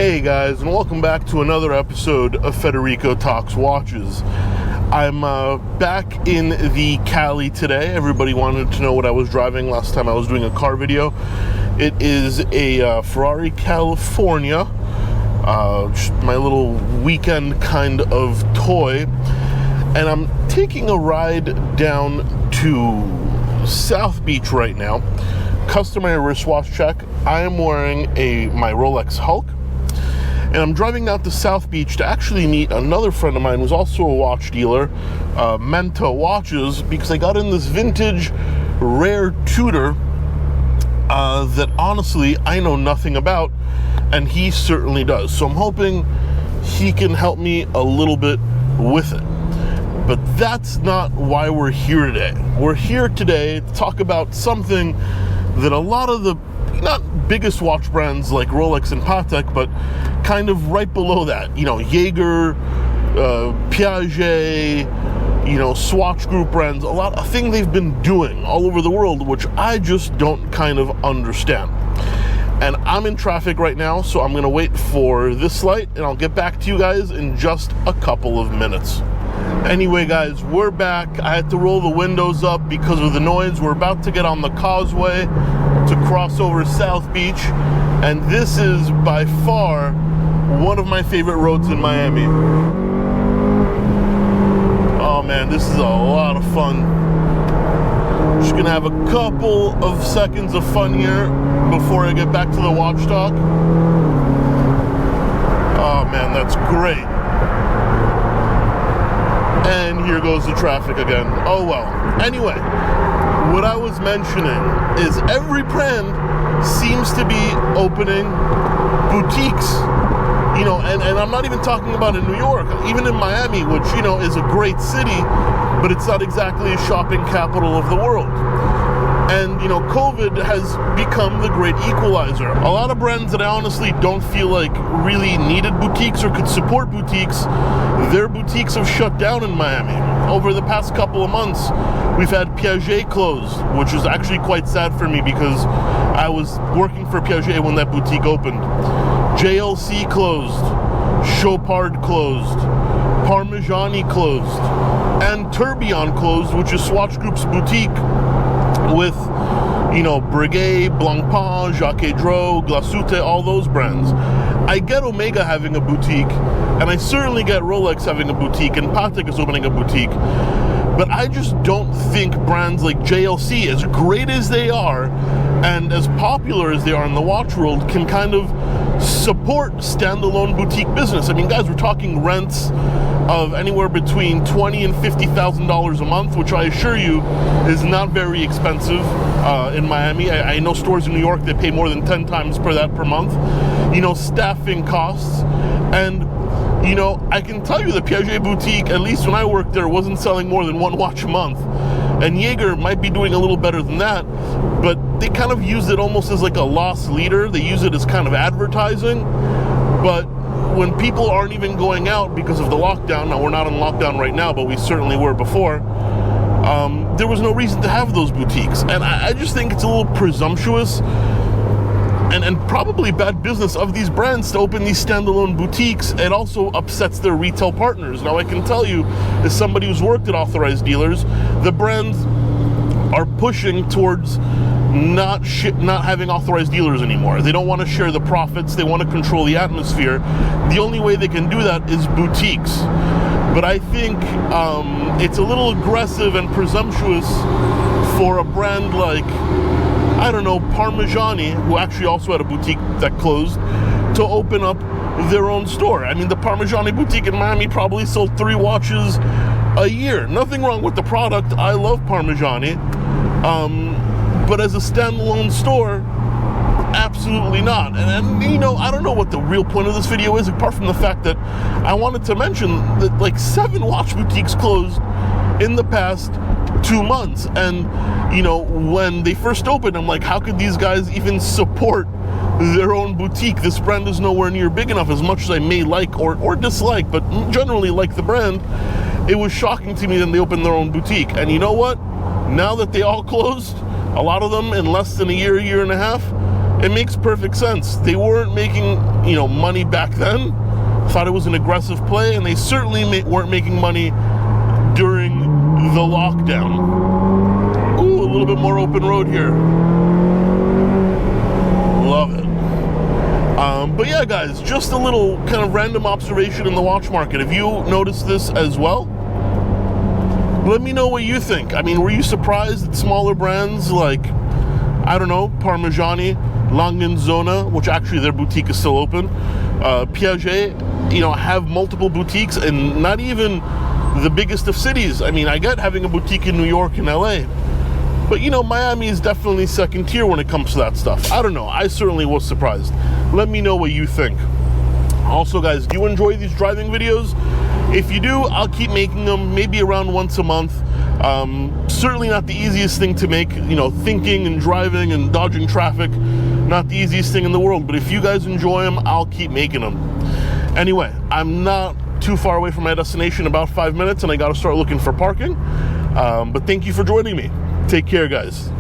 Hey guys, and welcome back to another episode of Federico Talks Watches. I'm back in the Cali today. Everybody wanted to know what I was driving last time I was doing a car video. It is a Ferrari California, just my little weekend kind of toy. And I'm taking a ride down to South Beach right now. Customary wristwatch check. I am wearing my Rolex Hulk. And I'm driving out to South Beach to actually meet another friend of mine who's also a watch dealer, Menta Watches, because I got in this vintage rare Tudor that honestly I know nothing about, and he certainly does. So I'm hoping he can help me a little bit with it. But that's not why we're here today. We're here today to talk about something that a lot of the not biggest watch brands like Rolex and Patek, but kind of right below that, Jaeger, Piaget, Swatch Group brands, a thing they've been doing all over the world, which I just don't kind of understand. And I'm in traffic right now, so I'm gonna wait for this light, and I'll get back to you guys in just a couple of minutes. Anyway, guys, we're back. I had to roll the windows up because of the noise. We're about to get on the causeway to cross over South Beach, and this is by far one of my favorite roads in Miami. Oh man, this is a lot of fun. Just gonna have a couple of seconds of fun here before I get back to the watch talk. Oh man, that's great. And here goes the traffic again. Oh well. Anyway, what I was mentioning is every brand seems to be opening boutiques. And I'm not even talking about in New York, even in Miami, which, is a great city, but it's not exactly a shopping capital of the world. And, COVID has become the great equalizer. A lot of brands that I honestly don't feel like really needed boutiques or could support boutiques, their boutiques have shut down in Miami. Over the past couple of months, we've had Piaget closed, which is actually quite sad for me because I was working for Piaget when that boutique opened. JLC closed, Chopard closed, Parmigiani closed, and Tourbillon closed, which is Swatch Group's boutique with, Breguet, Blancpain, Jacques Dro, Glashütte, all those brands. I get Omega having a boutique, and I certainly get Rolex having a boutique, and Patek is opening a boutique. But I just don't think brands like JLC, as great as they are, and as popular as they are in the watch world, can kind of support standalone boutique business. I mean, guys, we're talking rents of anywhere between $20,000 and $50,000 a month, which I assure you is not very expensive in Miami. I know stores in New York that pay more than 10 times per that per month. Staffing costs. And, I can tell you the Piaget boutique, at least when I worked there, wasn't selling more than one watch a month. And Jaeger might be doing a little better than that, but they kind of use it almost as like a loss leader. They use it as kind of advertising. But when people aren't even going out because of the lockdown, now we're not in lockdown right now, but we certainly were before, there was no reason to have those boutiques. And I just think it's a little presumptuous and probably bad business of these brands to open these standalone boutiques. It also upsets their retail partners. Now, I can tell you, as somebody who's worked at authorized dealers, the brands are pushing towards not having authorized dealers anymore. They don't want to share the profits. They want to control the atmosphere. The only way they can do that is boutiques. But I think it's a little aggressive and presumptuous for a brand like, Parmigiani, who actually also had a boutique that closed, to open up their own store. I mean, the Parmigiani boutique in Miami probably sold 3 watches a year. Nothing wrong with the product. I love Parmigiani. But as a standalone store, absolutely not. And I don't know what the real point of this video is, apart from the fact that I wanted to mention that like 7 watch boutiques closed in the past 2 months. And, when they first opened, I'm like, how could these guys even support their own boutique? This brand is nowhere near big enough, as much as I may like or dislike, but generally like the brand. It was shocking to me that they opened their own boutique. And you know what? Now that they all closed, a lot of them in less than a year and a half, It makes perfect sense. They weren't making, money back then. Thought it was an aggressive play, and they certainly weren't making money during the lockdown. Ooh, a little bit more open road here. Love it. But yeah, guys, just a little kind of random observation in the watch market. Have you noticed this as well? Let me know what you think. I mean, were you surprised that smaller brands like, I don't know, Parmigiani, Langenzona, which actually their boutique is still open, Piaget, have multiple boutiques, and not even the biggest of cities. I mean, I get having a boutique in New York and LA, but Miami is definitely second tier when it comes to that stuff. I don't know. I certainly was surprised. Let me know what you think. Also, guys, do you enjoy these driving videos? If you do, I'll keep making them, maybe around once a month. Certainly not the easiest thing to make, thinking and driving and dodging traffic, not the easiest thing in the world. But if you guys enjoy them, I'll keep making them. Anyway, I'm not too far away from my destination, about 5 minutes, and I got to start looking for parking. But thank you for joining me. Take care, guys.